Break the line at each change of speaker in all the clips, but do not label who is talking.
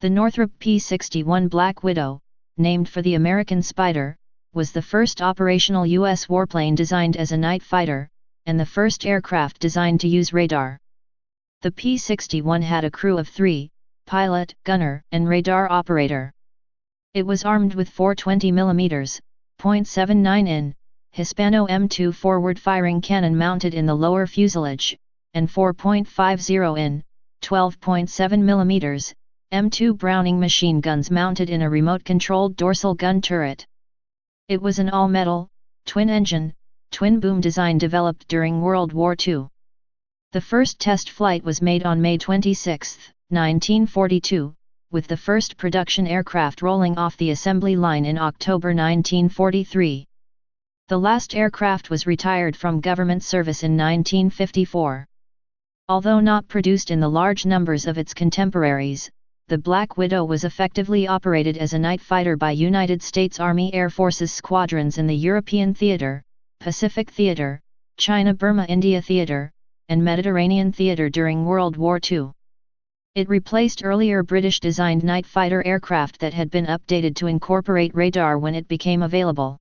The Northrop P-61 Black Widow, named for the American Spider, was the first operational U.S. warplane designed as a night fighter, and the first aircraft designed to use radar. The P-61 had a crew of 3, pilot, gunner, and radar operator. It was armed with 4 20mm, .79 in, Hispano M2 forward-firing cannon mounted in the lower fuselage, and 4.50 in, 12.7mm, M2 Browning machine guns mounted in a remote-controlled dorsal gun turret. It was an all-metal, twin-engine, twin-boom design developed during World War II. The first test flight was made on May 26, 1942, with the first production aircraft rolling off the assembly line in October 1943. The last aircraft was retired from government service in 1954. Although not produced in the large numbers of its contemporaries, the Black Widow was effectively operated as a night fighter by United States Army Air Forces squadrons in the European Theater, Pacific Theater, China-Burma-India Theater, and Mediterranean Theater during World War II. It replaced earlier British-designed night fighter aircraft that had been updated to incorporate radar when it became available.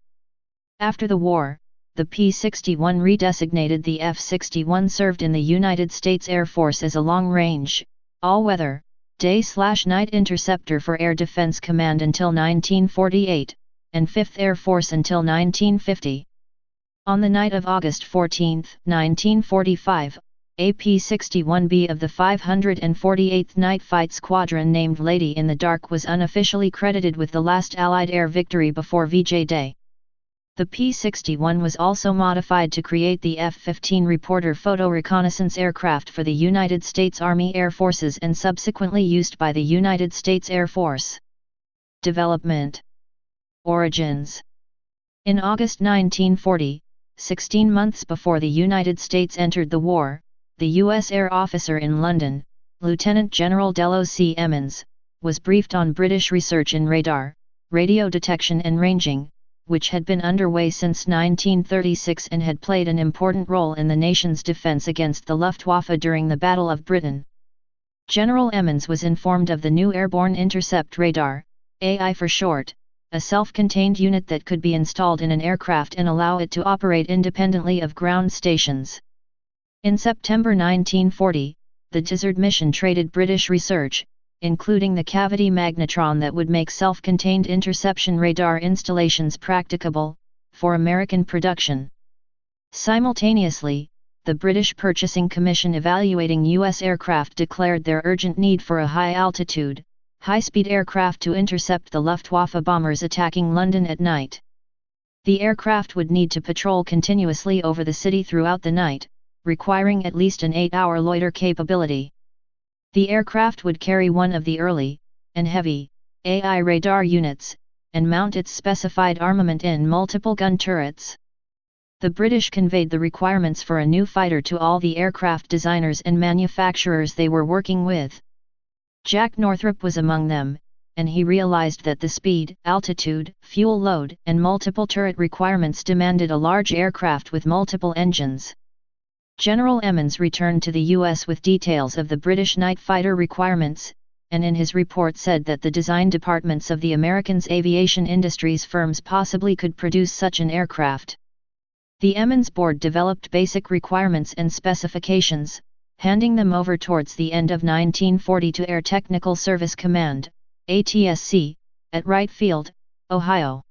After the war, the P-61 redesignated the F-61 served in the United States Air Force as a long-range, all-weather, day/night interceptor for Air Defense Command until 1948, and 5th Air Force until 1950. On the night of August 14, 1945, a P-61B of the 548th Night Fight Squadron named Lady in the Dark was unofficially credited with the last Allied air victory before VJ Day. The P-61 was also modified to create the F-15 Reporter photo reconnaissance aircraft for the United States Army Air Forces and subsequently used by the United States Air Force. Development. Origins. In August 1940, 16 months before the United States entered the war, the U.S. Air Officer in London, Lieutenant General Delos C. Emmons, was briefed on British research in radar, radio detection and ranging, which had been underway since 1936 and had played an important role in the nation's defense against the Luftwaffe during the Battle of Britain. General Emmons was informed of the new Airborne Intercept Radar, AI for short, a self-contained unit that could be installed in an aircraft and allow it to operate independently of ground stations. In September 1940, the DISARD mission traded British research, including the cavity magnetron that would make self-contained interception radar installations practicable, for American production. Simultaneously, the British Purchasing Commission evaluating U.S. aircraft declared their urgent need for a high-altitude, high-speed aircraft to intercept the Luftwaffe bombers attacking London at night. The aircraft would need to patrol continuously over the city throughout the night, requiring at least an 8-hour loiter capability. The aircraft would carry one of the early, and heavy, AI radar units, and mount its specified armament in multiple gun turrets. The British conveyed the requirements for a new fighter to all the aircraft designers and manufacturers they were working with. Jack Northrop was among them, and he realized that the speed, altitude, fuel load, and multiple turret requirements demanded a large aircraft with multiple engines. General Emmons returned to the U.S. with details of the British night fighter requirements, and in his report said that the design departments of the Americans' aviation industries firms possibly could produce such an aircraft. The Emmons board developed basic requirements and specifications, handing them over towards the end of 1940 to Air Technical Service Command, ATSC, at Wright Field, Ohio.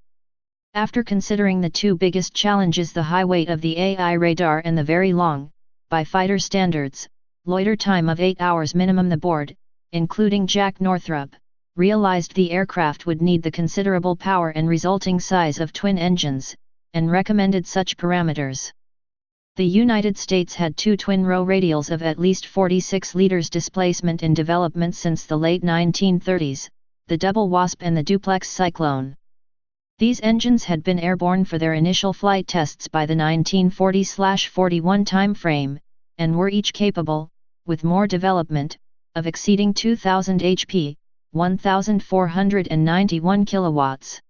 After considering the two biggest challenges, the high weight of the AI radar and the very long, by fighter standards, loiter time of 8 hours minimum, the board, including Jack Northrop, realized the aircraft would need the considerable power and resulting size of twin engines, and recommended such parameters. The United States had two twin-row radials of at least 46 liters displacement in development since the late 1930s, the Double Wasp and the Duplex Cyclone. These engines had been airborne for their initial flight tests by the 1940-41 timeframe, and were each capable, with more development, of exceeding 2,000 HP, 1,491 kilowatts.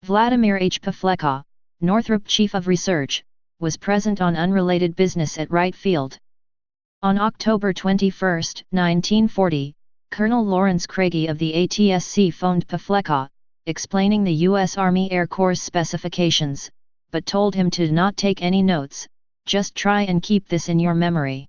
Vladimir H. Pavleka, Northrop Chief of Research, was present on unrelated business at Wright Field. On October 21, 1940, Colonel Lawrence Craigie of the ATSC phoned Peflecka, explaining the U.S. Army Air Corps' specifications, but told him to not take any notes, just try and keep this in your memory.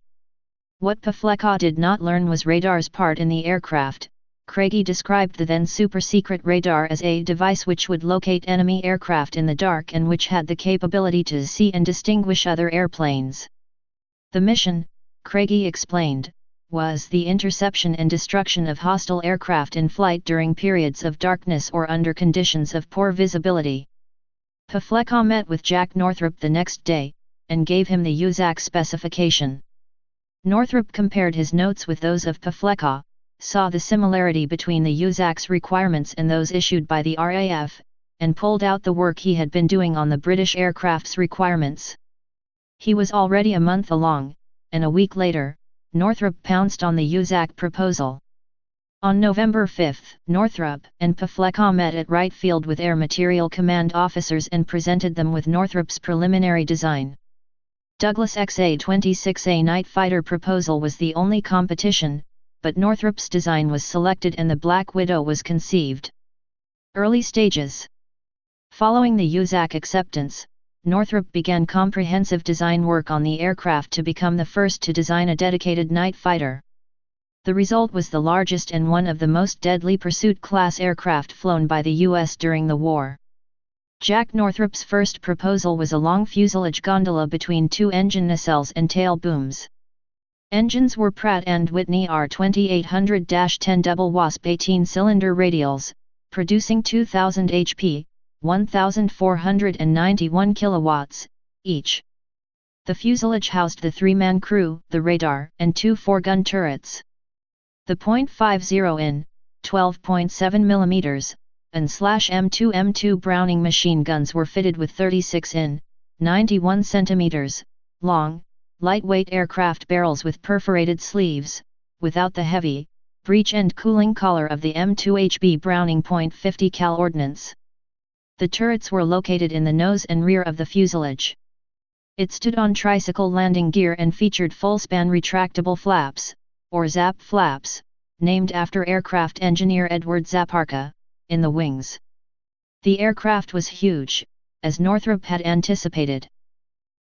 What Peflecka did not learn was radar's part in the aircraft. Craigie described the then super-secret radar as a device which would locate enemy aircraft in the dark and which had the capability to see and distinguish other airplanes. The mission, Craigie explained, was the interception and destruction of hostile aircraft in flight during periods of darkness or under conditions of poor visibility. Peflecka met with Jack Northrop the next day, and gave him the USAC specification. Northrop compared his notes with those of Peflecka, saw the similarity between the USAC's requirements and those issued by the RAF, and pulled out the work he had been doing on the British aircraft's requirements. He was already a month along, and a week later, Northrop pounced on the USAC proposal. On November 5, Northrop and Peflecka met at Wright Field with Air Materiel Command officers and presented them with Northrop's preliminary design. Douglas XA-26A night fighter proposal was the only competition, but Northrop's design was selected and the Black Widow was conceived. Early stages. Following the USAC acceptance, Northrop began comprehensive design work on the aircraft to become the first to design a dedicated night fighter. The result was the largest and one of the most deadly pursuit-class aircraft flown by the U.S. during the war. Jack Northrop's first proposal was a long fuselage gondola between two engine nacelles and tail booms. Engines were Pratt & Whitney R2800-10 double Wasp 18-cylinder radials, producing 2000 HP, 1,491 kilowatts, each. The fuselage housed the three-man crew, the radar, and two four-gun turrets. The .50 in, 12.7 mm, and /M2 Browning machine guns were fitted with 36 in, 91 cm, long, lightweight aircraft barrels with perforated sleeves, without the heavy, breech-end cooling collar of the M2HB Browning .50 cal ordnance. The turrets were located in the nose and rear of the fuselage. It stood on tricycle landing gear and featured full-span retractable flaps, or ZAP flaps, named after aircraft engineer Edward Zaparka, in the wings. The aircraft was huge, as Northrop had anticipated.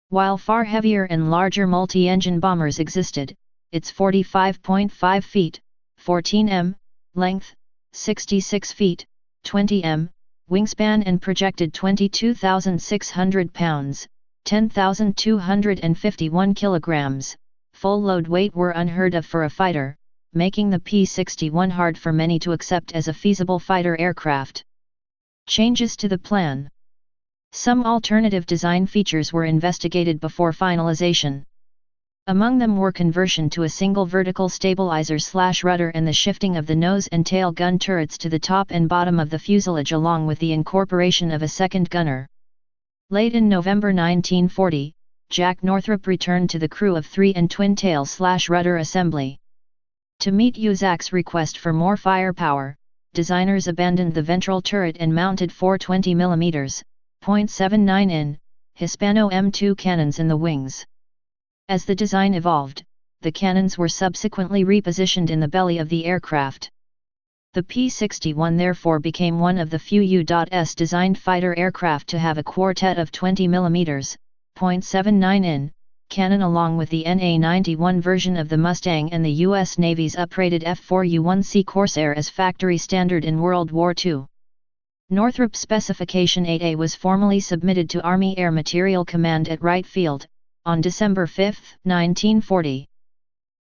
While far heavier and larger multi-engine bombers existed, its 45.5 feet, 14 m, length, 66 feet, 20 m, wingspan and projected 22,600 pounds, 10,251 kilograms, full load weight were unheard of for a fighter, making the P-61 hard for many to accept as a feasible fighter aircraft. Changes to the plan. Some alternative design features were investigated before finalization. Among them were conversion to a single vertical stabilizer/rudder and the shifting of the nose and tail gun turrets to the top and bottom of the fuselage along with the incorporation of a second gunner. Late in November 1940, Jack Northrop returned to the crew of three and twin-tail/rudder assembly. To meet USAC's request for more firepower, designers abandoned the ventral turret and mounted four 20 mm, .79 in, Hispano M2 cannons in the wings. As the design evolved, the cannons were subsequently repositioned in the belly of the aircraft. The P-61 therefore became one of the few U.S. designed fighter aircraft to have a quartet of 20 mm, .79 in, cannon along with the NA-91 version of the Mustang and the U.S. Navy's uprated F-4U-1C Corsair as factory standard in World War II. Northrop Specification 8A was formally submitted to Army Air Materiel Command at Wright Field, on December 5, 1940.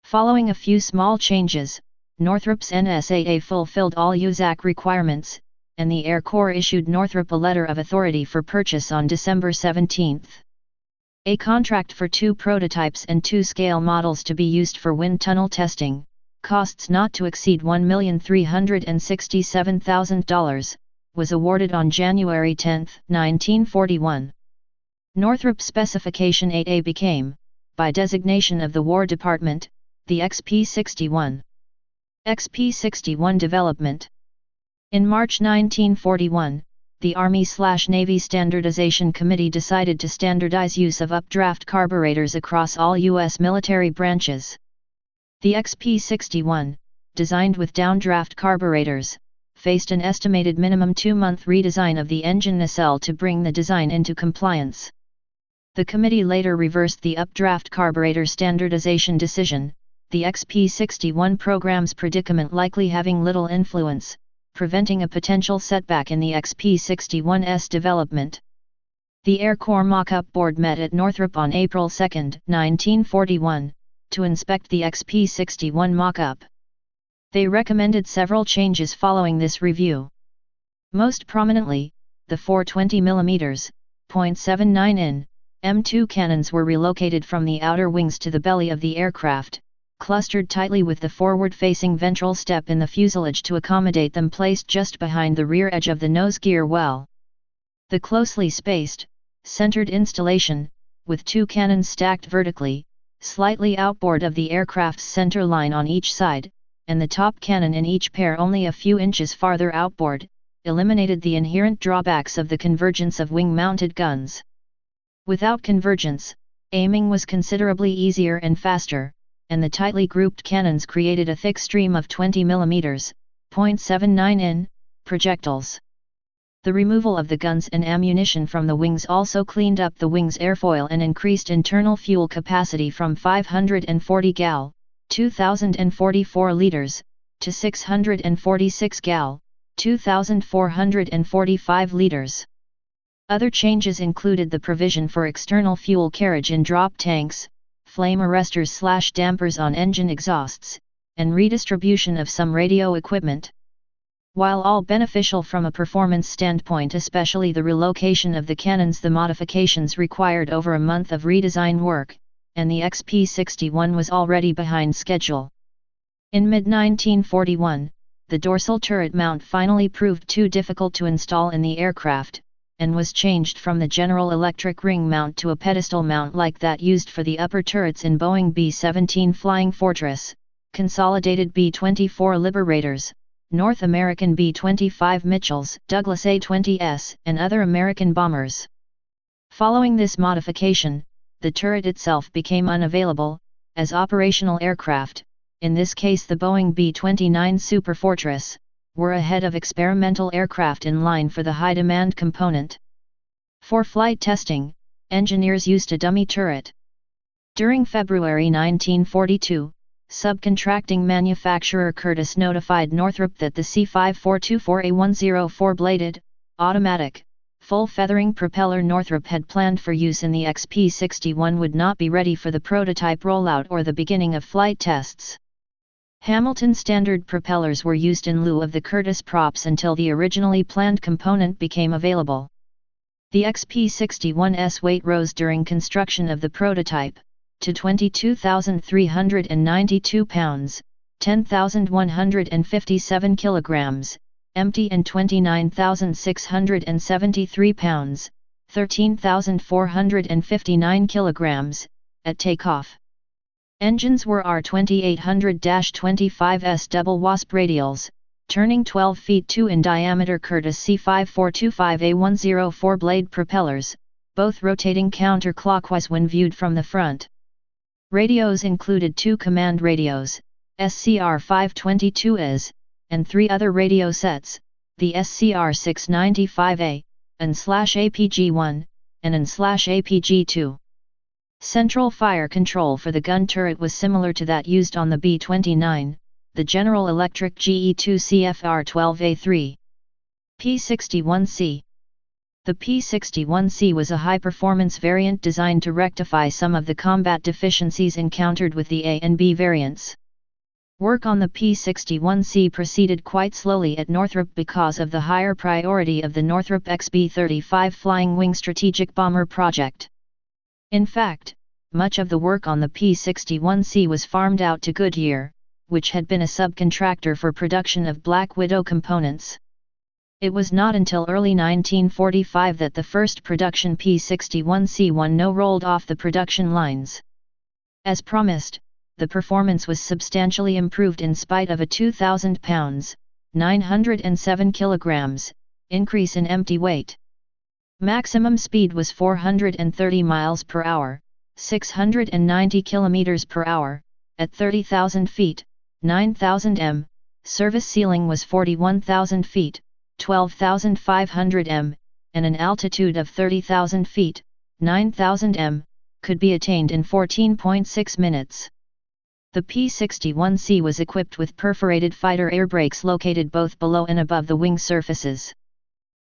Following a few small changes, Northrop's NS-8A fulfilled all USAC requirements, and the Air Corps issued Northrop a letter of authority for purchase on December 17. A contract for 2 prototypes and 2 scale models to be used for wind tunnel testing, costs not to exceed $1,367,000, was awarded on January 10, 1941. Northrop Specification 8A became, by designation of the War Department, the XP-61. XP-61 development. In March 1941, the Army/Navy Standardization Committee decided to standardize use of updraft carburetors across all U.S. military branches. The XP-61, designed with downdraft carburetors, faced an estimated minimum 2-month redesign of the engine nacelle to bring the design into compliance. The committee later reversed the updraft carburetor standardization decision, the XP61 program's predicament likely having little influence, preventing a potential setback in the XP61's development. The Air Corps mock-up board met at Northrop on April 2, 1941, to inspect the XP61 mock-up. They recommended several changes following this review. Most prominently, the 420mm, .79 in, M2 cannons were relocated from the outer wings to the belly of the aircraft, clustered tightly with the forward-facing ventral step in the fuselage to accommodate them placed just behind the rear edge of the nose gear well. The closely spaced, centered installation, with 2 cannons stacked vertically, slightly outboard of the aircraft's center line on each side, and the top cannon in each pair only a few inches farther outboard, eliminated the inherent drawbacks of the convergence of wing-mounted guns. Without convergence, aiming was considerably easier and faster, and the tightly grouped cannons created a thick stream of 20mm, .79 in, projectiles. The removal of the guns and ammunition from the wings also cleaned up the wing's airfoil and increased internal fuel capacity from 540 gal, 2,044 liters, to 646 gal, 2,445 liters. Other changes included the provision for external fuel carriage in drop tanks, flame arresters/dampers on engine exhausts, and redistribution of some radio equipment. While all beneficial from a performance standpoint, especially the relocation of the cannons, the modifications required over a month of redesign work, and the XP61 was already behind schedule. In mid-1941, the dorsal turret mount finally proved too difficult to install in the aircraft, and was changed from the General Electric ring mount to a pedestal mount like that used for the upper turrets in Boeing B-17 Flying Fortress, Consolidated B-24 Liberators, North American B-25 Mitchells, Douglas A-20S, and other American bombers. Following this modification, the turret itself became unavailable, as operational aircraft, in this case the Boeing B-29 Superfortress, were ahead of experimental aircraft in line for the high-demand component. For flight testing, engineers used a dummy turret. During February 1942, subcontracting manufacturer Curtiss notified Northrop that the C-5424A104-bladed, automatic, full-feathering propeller Northrop had planned for use in the XP61 would not be ready for the prototype rollout or the beginning of flight tests. Hamilton standard propellers were used in lieu of the Curtiss props until the originally planned component became available. The XP61's weight rose during construction of the prototype, to 22,392 pounds, 10,157 kilograms, empty, and 29,673 pounds, 13,459 kilograms, at takeoff. Engines were R2800-25S double wasp radials, turning 12 feet 2 in diameter Curtiss C-5425A104 blade propellers, both rotating counterclockwise when viewed from the front. Radios included 2 command radios, SCR-522As, and 3 other radio sets, the SCR-695A, AN/APG-1, and AN/APG-2. Central fire control for the gun turret was similar to that used on the B-29, the General Electric GE2 CFR-12A3. P-61C. The P-61C was a high-performance variant designed to rectify some of the combat deficiencies encountered with the A and B variants. Work on the P-61C proceeded quite slowly at Northrop because of the higher priority of the Northrop XB-35 Flying Wing Strategic Bomber project. In fact, much of the work on the P-61C was farmed out to Goodyear, which had been a subcontractor for production of Black Widow components. It was not until early 1945 that the first production P-61C-10 rolled off the production lines. As promised, the performance was substantially improved in spite of a 2,000 pounds, 907 kilograms, increase in empty weight. Maximum speed was 430 miles per hour, 690 kilometers per hour, at 30,000 feet, 9,000 m, service ceiling was 41,000 feet, 12,500 m, and an altitude of 30,000 feet, 9,000 m, could be attained in 14.6 minutes. The P-61C was equipped with perforated fighter air brakes located both below and above the wing surfaces.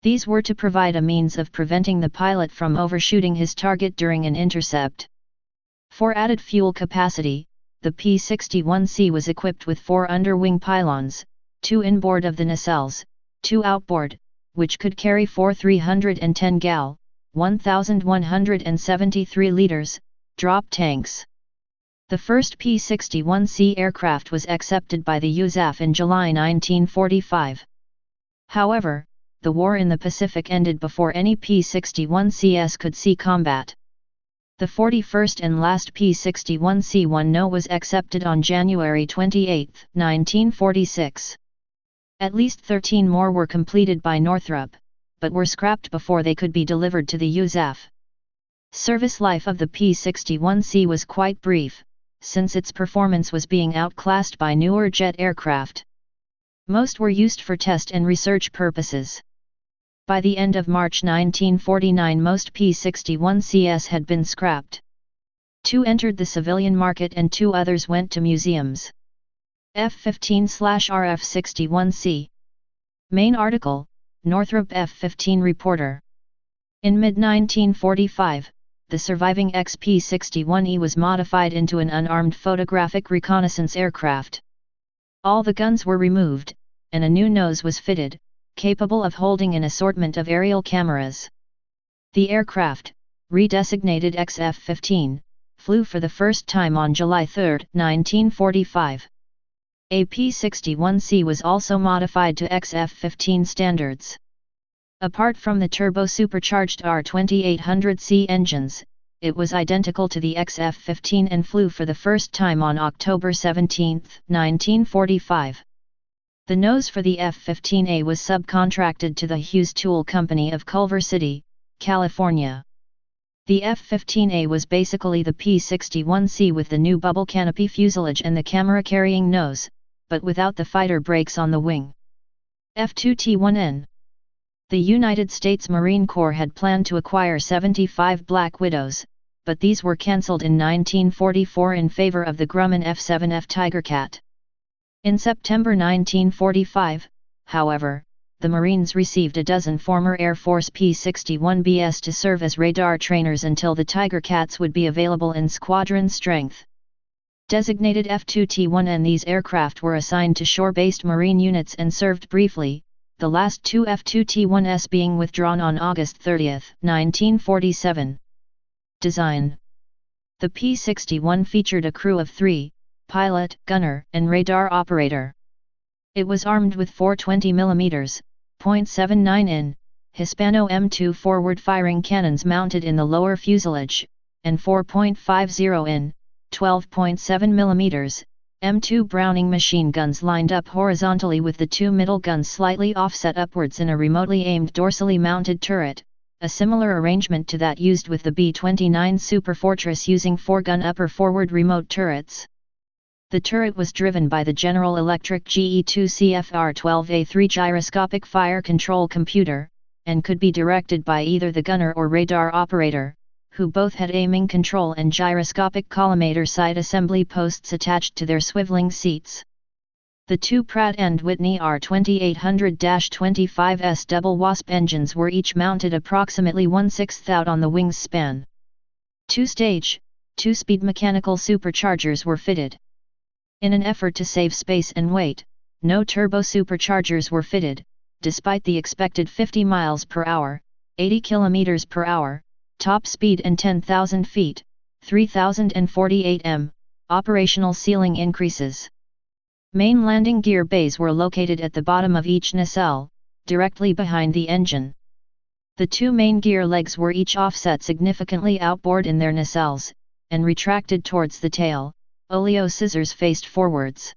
These were to provide a means of preventing the pilot from overshooting his target during an intercept. For added fuel capacity, the P-61C was equipped with 4 underwing pylons, 2 inboard of the nacelles, 2 outboard, which could carry 4 310 gal, 1,173 liters, drop tanks. The first P-61C aircraft was accepted by the USAF in July 1945. However, the war in the Pacific ended before any P-61Cs could see combat. The 41st and last P-61C-10 was accepted on January 28, 1946. At least 13 more were completed by Northrop, but were scrapped before they could be delivered to the USAF. Service life of the P-61C was quite brief, since its performance was being outclassed by newer jet aircraft. Most were used for test and research purposes. By the end of March 1949, most P-61Cs had been scrapped. 2 entered the civilian market and 2 others went to museums. F-15/RF-61C. Main article, Northrop F-15 reporter. In mid-1945, the surviving XP-61E was modified into an unarmed photographic reconnaissance aircraft. All the guns were removed, and a new nose was fitted, capable of holding an assortment of aerial cameras. The aircraft, redesignated XF-15, flew for the first time on July 3, 1945. A P-61C was also modified to XF-15 standards. Apart from the turbo-supercharged R-2800C engines, it was identical to the XF-15 and flew for the first time on October 17, 1945. The nose for the F-15A was subcontracted to the Hughes Tool Company of Culver City, California. The F-15A was basically the P-61C with the new bubble canopy fuselage and the camera-carrying nose, but without the fighter brakes on the wing. F-2T-1N. The United States Marine Corps had planned to acquire 75 Black Widows, but these were cancelled in 1944 in favor of the Grumman F-7F Tigercat. In September 1945, however, the Marines received a dozen former Air Force P-61Bs to serve as radar trainers until the Tigercats would be available in squadron strength. Designated F-2T-1N, these aircraft were assigned to shore-based Marine units and served briefly, the last 2 F-2T-1s being withdrawn on August 30, 1947. Design. The P-61 featured a crew of 3, pilot, gunner, and radar operator. It was armed with 4 20mm, .79 in, Hispano M2 forward-firing cannons mounted in the lower fuselage, and 4.50 in, 12.7mm, M2 Browning machine guns lined up horizontally with the 2 middle guns slightly offset upwards in a remotely aimed dorsally mounted turret, a similar arrangement to that used with the B-29 Superfortress using 4-gun upper forward remote turrets. The turret was driven by the General Electric GE2CFR-12A3 gyroscopic fire control computer, and could be directed by either the gunner or radar operator, who both had aiming control and gyroscopic collimator side assembly posts attached to their swiveling seats. The 2 Pratt & Whitney R2800-25S double Wasp engines were each mounted approximately 1/6 out on the wing's span. 2-stage, 2-speed mechanical superchargers were fitted. In an effort to save space and weight, no turbo superchargers were fitted, despite the expected 50 miles per hour, 80 kilometers per hour, top speed and 10,000 feet, 3,048 m, operational ceiling increases. Main landing gear bays were located at the bottom of each nacelle, directly behind the engine. The 2 main gear legs were each offset significantly outboard in their nacelles, and retracted towards the tail, oleo scissors faced forwards.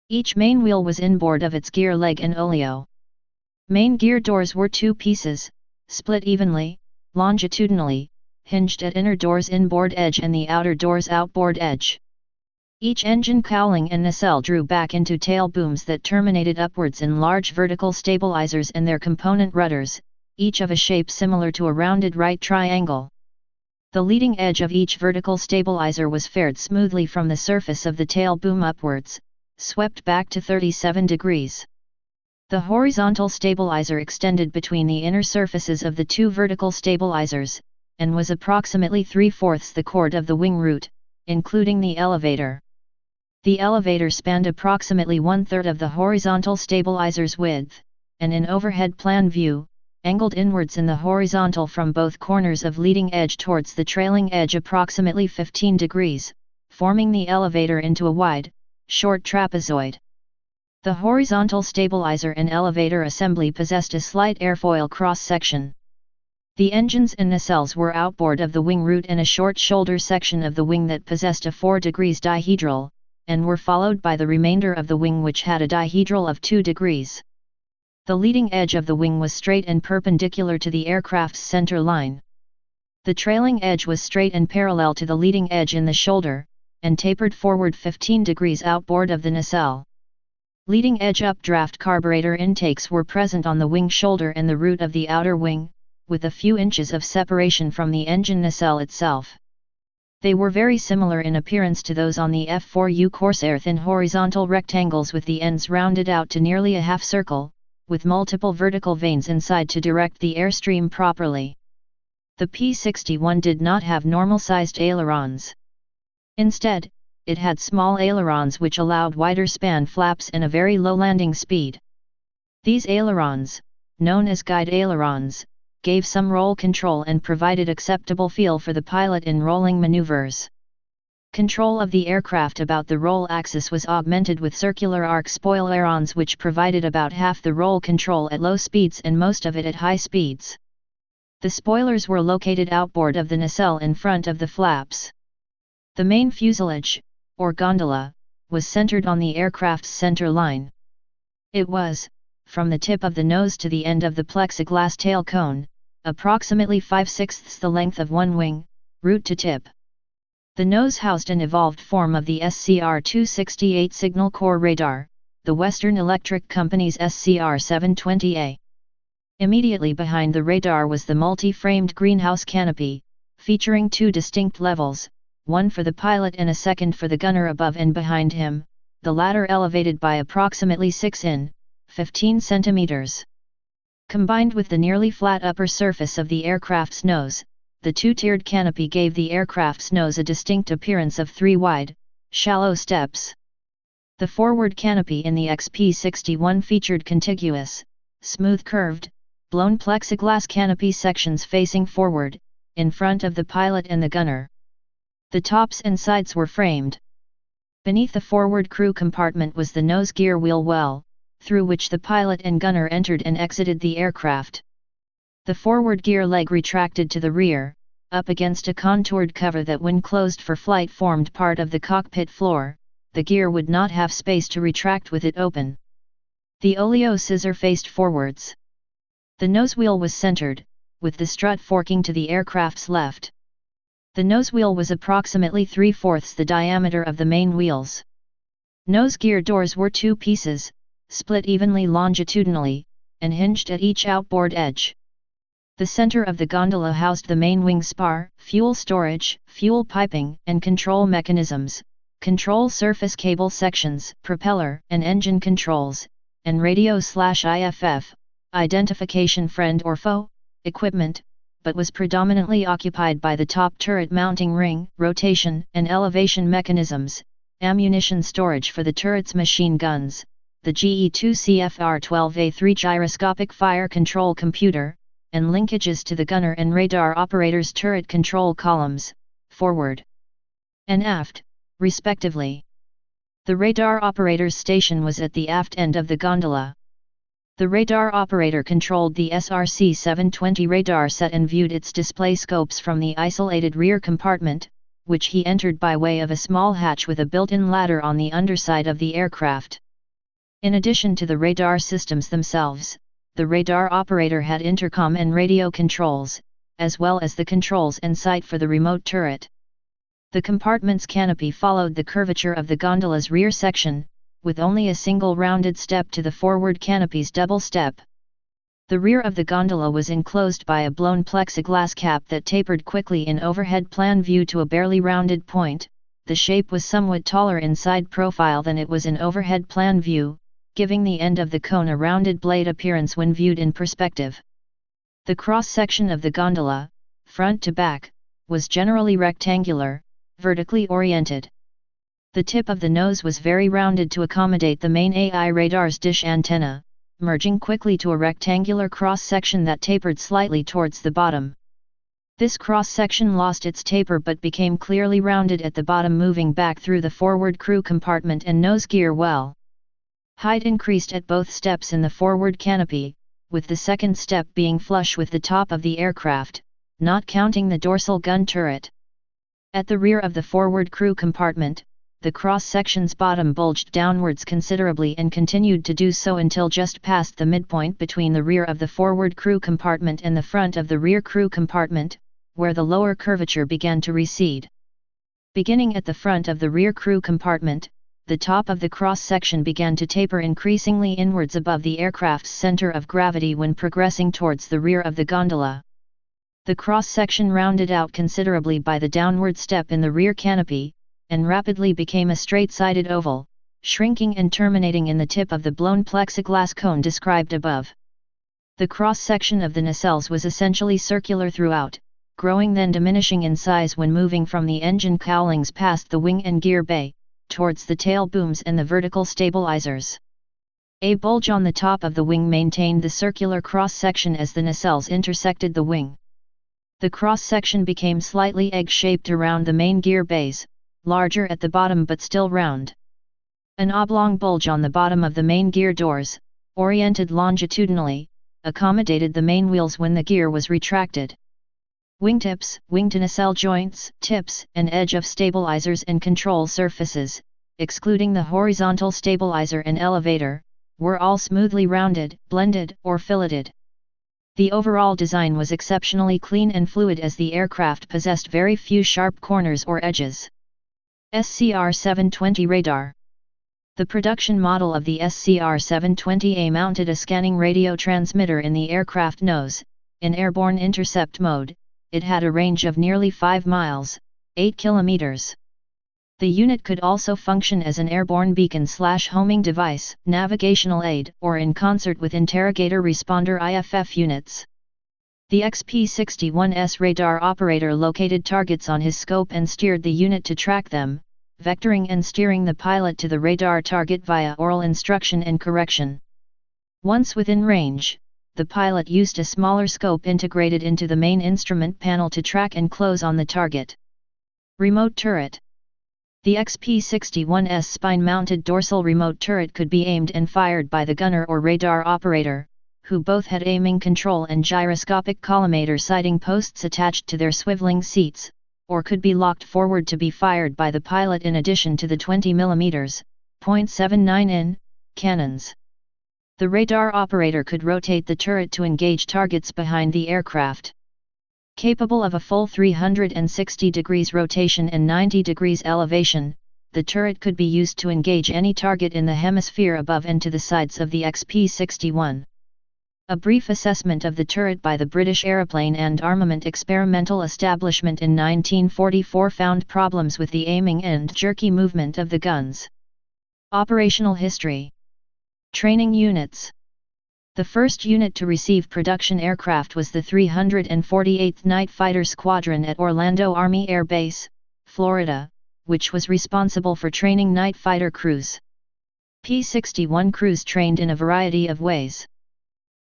Each main wheel was inboard of its gear leg and oleo. Main gear doors were 2 pieces, split evenly, longitudinally, hinged at inner door's inboard edge and the outer door's outboard edge. Each engine cowling and nacelle drew back into tail booms that terminated upwards in large vertical stabilizers and their component rudders, each of a shape similar to a rounded right triangle. The leading edge of each vertical stabilizer was fared smoothly from the surface of the tail boom upwards, swept back to 37 degrees. The horizontal stabilizer extended between the inner surfaces of the two vertical stabilizers, and was approximately 3/4 the chord of the wing root, including the elevator. The elevator spanned approximately 1/3 of the horizontal stabilizer's width, and in overhead plan view, angled inwards in the horizontal from both corners of leading edge towards the trailing edge approximately 15 degrees, forming the elevator into a wide, short trapezoid. The horizontal stabilizer and elevator assembly possessed a slight airfoil cross-section. The engines and nacelles were outboard of the wing root and a short shoulder section of the wing that possessed a 4 degrees dihedral, and were followed by the remainder of the wing which had a dihedral of 2 degrees. The leading edge of the wing was straight and perpendicular to the aircraft's center line. The trailing edge was straight and parallel to the leading edge in the shoulder, and tapered forward 15 degrees outboard of the nacelle. Leading edge updraft carburetor intakes were present on the wing shoulder and the root of the outer wing, with a few inches of separation from the engine nacelle itself. They were very similar in appearance to those on the F-4U Corsair, thin horizontal rectangles with the ends rounded out to nearly a half circle, with multiple vertical vanes inside to direct the airstream properly. The P-61 did not have normal-sized ailerons. Instead, it had small ailerons which allowed wider span flaps and a very low landing speed. These ailerons, known as guide ailerons, gave some roll control and provided acceptable feel for the pilot in rolling maneuvers. Control of the aircraft about the roll axis was augmented with circular arc spoilerons which provided about half the roll control at low speeds and most of it at high speeds. The spoilers were located outboard of the nacelle in front of the flaps. The main fuselage, or gondola, was centered on the aircraft's center line. It was, from the tip of the nose to the end of the plexiglass tail cone, approximately 5/6 the length of one wing, root to tip. The nose housed an evolved form of the SCR-268 signal corps radar, the Western Electric Company's SCR-720A. Immediately behind the radar was the multi-framed greenhouse canopy, featuring two distinct levels, one for the pilot and a second for the gunner above and behind him, the latter elevated by approximately 6 in. 15 centimeters. Combined with the nearly flat upper surface of the aircraft's nose, the two-tiered canopy gave the aircraft's nose a distinct appearance of 3 wide, shallow steps. The forward canopy in the XP-61 featured contiguous, smooth-curved, blown plexiglass canopy sections facing forward, in front of the pilot and the gunner. The tops and sides were framed. Beneath the forward crew compartment was the nose gear wheel well, through which the pilot and gunner entered and exited the aircraft. The forward gear leg retracted to the rear, up against a contoured cover that when closed for flight formed part of the cockpit floor. The gear would not have space to retract with it open. The oleo scissor faced forwards. The nose wheel was centered, with the strut forking to the aircraft's left. The nose wheel was approximately 3/4 the diameter of the main wheels. Nose gear doors were 2 pieces, split evenly longitudinally, and hinged at each outboard edge. The center of the gondola housed the main wing spar, fuel storage, fuel piping and control mechanisms, control surface cable sections, propeller and engine controls, and radio/IFF, identification friend or foe, equipment, but was predominantly occupied by the top turret mounting ring, rotation and elevation mechanisms, ammunition storage for the turret's machine guns, the GE2CFR-12A3 gyroscopic fire control computer, and linkages to the gunner and radar operator's turret control columns, forward and aft, respectively. The radar operator's station was at the aft end of the gondola. The radar operator controlled the SRC-720 radar set and viewed its display scopes from the isolated rear compartment, which he entered by way of a small hatch with a built-in ladder on the underside of the aircraft. In addition to the radar systems themselves, the radar operator had intercom and radio controls, as well as the controls and sight for the remote turret. The compartment's canopy followed the curvature of the gondola's rear section, with only a single rounded step to the forward canopy's double step. The rear of the gondola was enclosed by a blown plexiglass cap that tapered quickly in overhead plan view to a barely rounded point. The shape was somewhat taller in side profile than it was in overhead plan view, giving the end of the cone a rounded blade appearance when viewed in perspective. The cross-section of the gondola, front to back, was generally rectangular, vertically oriented. The tip of the nose was very rounded to accommodate the main AI radar's dish antenna, merging quickly to a rectangular cross-section that tapered slightly towards the bottom. This cross-section lost its taper but became clearly rounded at the bottom, moving back through the forward crew compartment and nose gear well. Height increased at both steps in the forward canopy, with the second step being flush with the top of the aircraft, not counting the dorsal gun turret. At the rear of the forward crew compartment, the cross-section's bottom bulged downwards considerably and continued to do so until just past the midpoint between the rear of the forward crew compartment and the front of the rear crew compartment, where the lower curvature began to recede. Beginning at the front of the rear crew compartment, the top of the cross-section began to taper increasingly inwards above the aircraft's center of gravity when progressing towards the rear of the gondola. The cross-section rounded out considerably by the downward step in the rear canopy, and rapidly became a straight-sided oval, shrinking and terminating in the tip of the blown plexiglass cone described above. The cross-section of the nacelles was essentially circular throughout, growing then diminishing in size when moving from the engine cowlings past the wing and gear bay, towards the tail booms and the vertical stabilizers. A bulge on the top of the wing maintained the circular cross-section as the nacelles intersected the wing. The cross-section became slightly egg-shaped around the main gear bays, larger at the bottom but still round. An oblong bulge on the bottom of the main gear doors, oriented longitudinally, accommodated the main wheels when the gear was retracted. Wingtips, wing-to-nacelle joints, tips, and edge of stabilizers and control surfaces, excluding the horizontal stabilizer and elevator, were all smoothly rounded, blended, or filleted. The overall design was exceptionally clean and fluid as the aircraft possessed very few sharp corners or edges. SCR-720 radar. The production model of the SCR-720A mounted a scanning radio transmitter in the aircraft nose. In airborne intercept mode, it had a range of nearly 5 miles, 8 kilometers. The unit could also function as an airborne beacon/homing device, navigational aid, or in concert with interrogator responder IFF units. The XP-61S radar operator located targets on his scope and steered the unit to track them, vectoring and steering the pilot to the radar target via oral instruction and correction. Once within range, the pilot used a smaller scope integrated into the main instrument panel to track and close on the target. Remote turret. The XP-61S spine-mounted dorsal remote turret could be aimed and fired by the gunner or radar operator, who both had aiming control and gyroscopic collimator sighting posts attached to their swiveling seats, or could be locked forward to be fired by the pilot in addition to the 20 mm, .79 in, cannons. The radar operator could rotate the turret to engage targets behind the aircraft. Capable of a full 360 degrees rotation and 90 degrees elevation, the turret could be used to engage any target in the hemisphere above and to the sides of the XP-61. A brief assessment of the turret by the British Aeroplane and Armament Experimental Establishment in 1944 found problems with the aiming and jerky movement of the guns. Operational history. Training units. The first unit to receive production aircraft was the 348th Night Fighter Squadron at Orlando Army Air Base, Florida, which was responsible for training night fighter crews. P-61 crews trained in a variety of ways.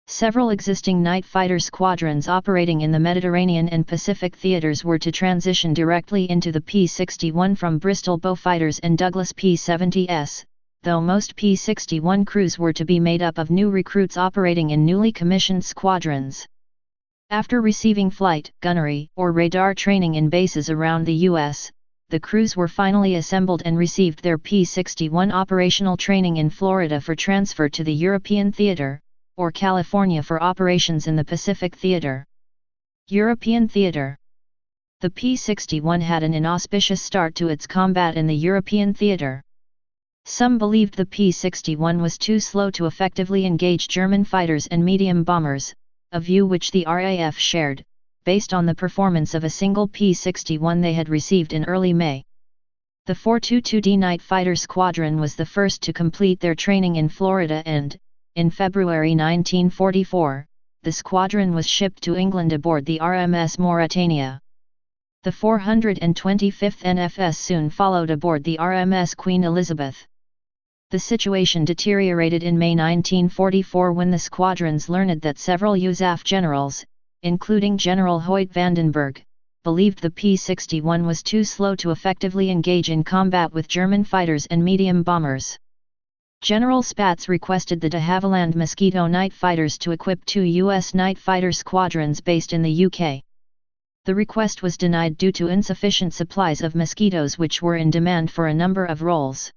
Several existing night fighter squadrons operating in the Mediterranean and Pacific theaters were to transition directly into the P-61 from Bristol Beaufighters and Douglas P-70s, though most P-61 crews were to be made up of new recruits operating in newly commissioned squadrons. After receiving flight, gunnery, or radar training in bases around the U.S., the crews were finally assembled and received their P-61 operational training in Florida for transfer to the European theater, or California for operations in the Pacific Theater. European Theater. The P-61 had an inauspicious start to its combat in the European theatre. Some believed the P-61 was too slow to effectively engage German fighters and medium bombers, a view which the RAF shared, based on the performance of a single P-61 they had received in early May. The 422D Night Fighter Squadron was the first to complete their training in Florida and, in February 1944, the squadron was shipped to England aboard the RMS Mauretania. The 425th NFS soon followed aboard the RMS Queen Elizabeth. The situation deteriorated in May 1944 when the squadrons learned that several USAF generals, including General Hoyt Vandenberg, believed the P-61 was too slow to effectively engage in combat with German fighters and medium bombers. General Spaatz requested the de Havilland Mosquito night fighters to equip 2 U.S. night fighter squadrons based in the UK. The request was denied due to insufficient supplies of Mosquitoes which were in demand for a number of roles.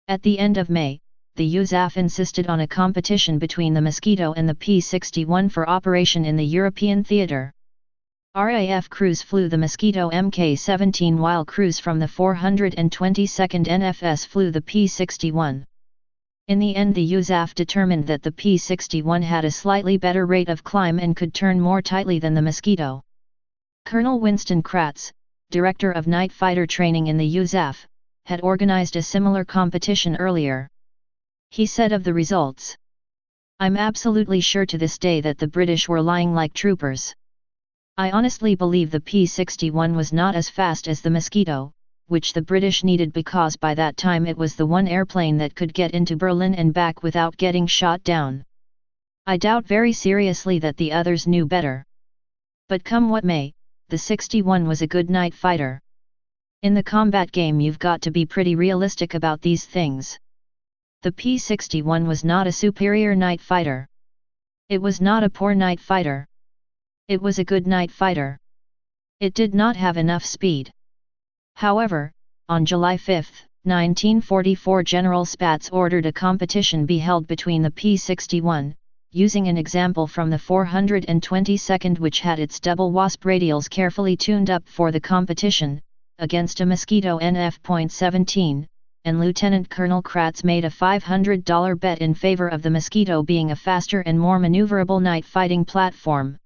At the end of May, the USAF insisted on a competition between the Mosquito and the P-61 for operation in the European theatre. RAF crews flew the Mosquito Mk-17 while crews from the 422nd NFS flew the P-61. In the end, the USAF determined that the P-61 had a slightly better rate of climb and could turn more tightly than the Mosquito. Colonel Winston Kratz, director of night fighter training in the USAF, had organized a similar competition earlier. He said of the results, "I'm absolutely sure to this day that the British were lying like troopers. I honestly believe the P-61 was not as fast as the Mosquito, which the British needed because by that time it was the one airplane that could get into Berlin and back without getting shot down. I doubt very seriously that the others knew better. But come what may, the 61 was a good night fighter. In the combat game you've got to be pretty realistic about these things. The P-61 was not a superior night fighter. It was not a poor night fighter. It was a good night fighter. It did not have enough speed." However, on July 5, 1944, General Spaatz ordered a competition be held between the P-61, using an example from the 422nd which had its double wasp radials carefully tuned up for the competition, against a Mosquito NF.17, and Lieutenant Colonel Kratz made a $500 bet in favor of the Mosquito being a faster and more maneuverable night fighting platform.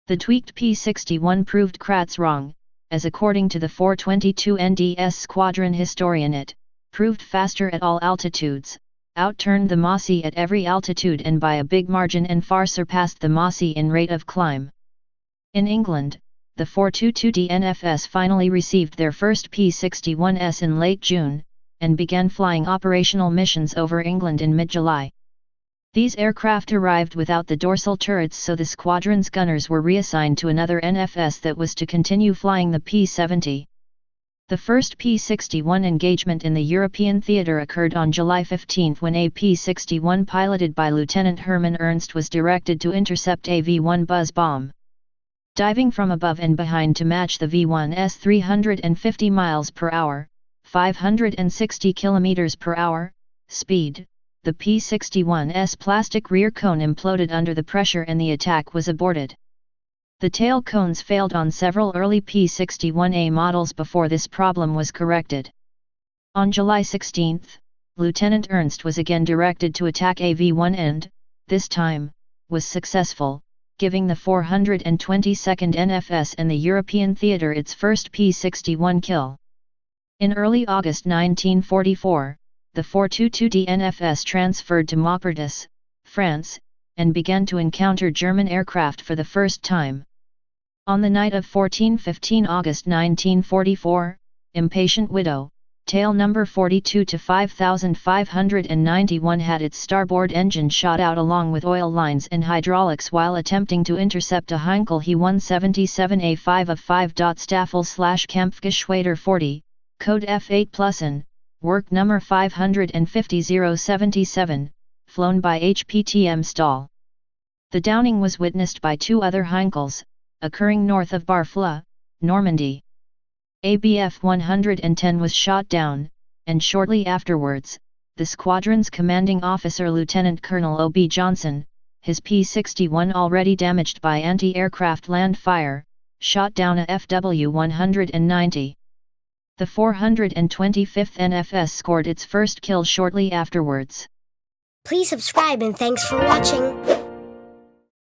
The tweaked P-61 proved Kratz wrong, as according to the 422 NDS squadron historian it proved faster at all altitudes, outturned the Mossy at every altitude and by a big margin and far surpassed the Mossy in rate of climb. In England, the 422D NFS finally received their first P-61s in late June, and began flying operational missions over England in mid-July. These aircraft arrived without the dorsal turrets, so the squadron's gunners were reassigned to another NFS that was to continue flying the P-70. The first P-61 engagement in the European theatre occurred on July 15 when a P-61 piloted by Lieutenant Hermann Ernst was directed to intercept a V-1 buzz bomb. Diving from above and behind to match the V-1's 350 miles per hour, 560 kilometers per hour, speed, the P-61's plastic rear cone imploded under the pressure and the attack was aborted. The tail cones failed on several early P-61A models before this problem was corrected. On July 16, Lieutenant Ernst was again directed to attack a V-1 and, this time, was successful, giving the 422nd NFS and the European theatre its first P-61 kill. In early August 1944, the 422D NFS transferred to Maupertus, France, and began to encounter German aircraft for the first time. On the night of 14-15 August 1944, Impatient Widow, tail number 42 to 5591 had its starboard engine shot out along with oil lines and hydraulics while attempting to intercept a Heinkel He 177A5 of 5. Staffel/Kampfgeschwader 40, code F8 Plusen, work number 550077, flown by HPTM Stahl. The downing was witnessed by two other Heinkels, occurring north of Barfleur, Normandy. ABF 110 was shot down, and shortly afterwards, the squadron's commanding officer Lieutenant Colonel O.B. Johnson, his P-61 already damaged by anti-aircraft land fire, shot down a FW-190. The 425th NFS scored its first kill shortly afterwards.
Please subscribe and thanks for watching.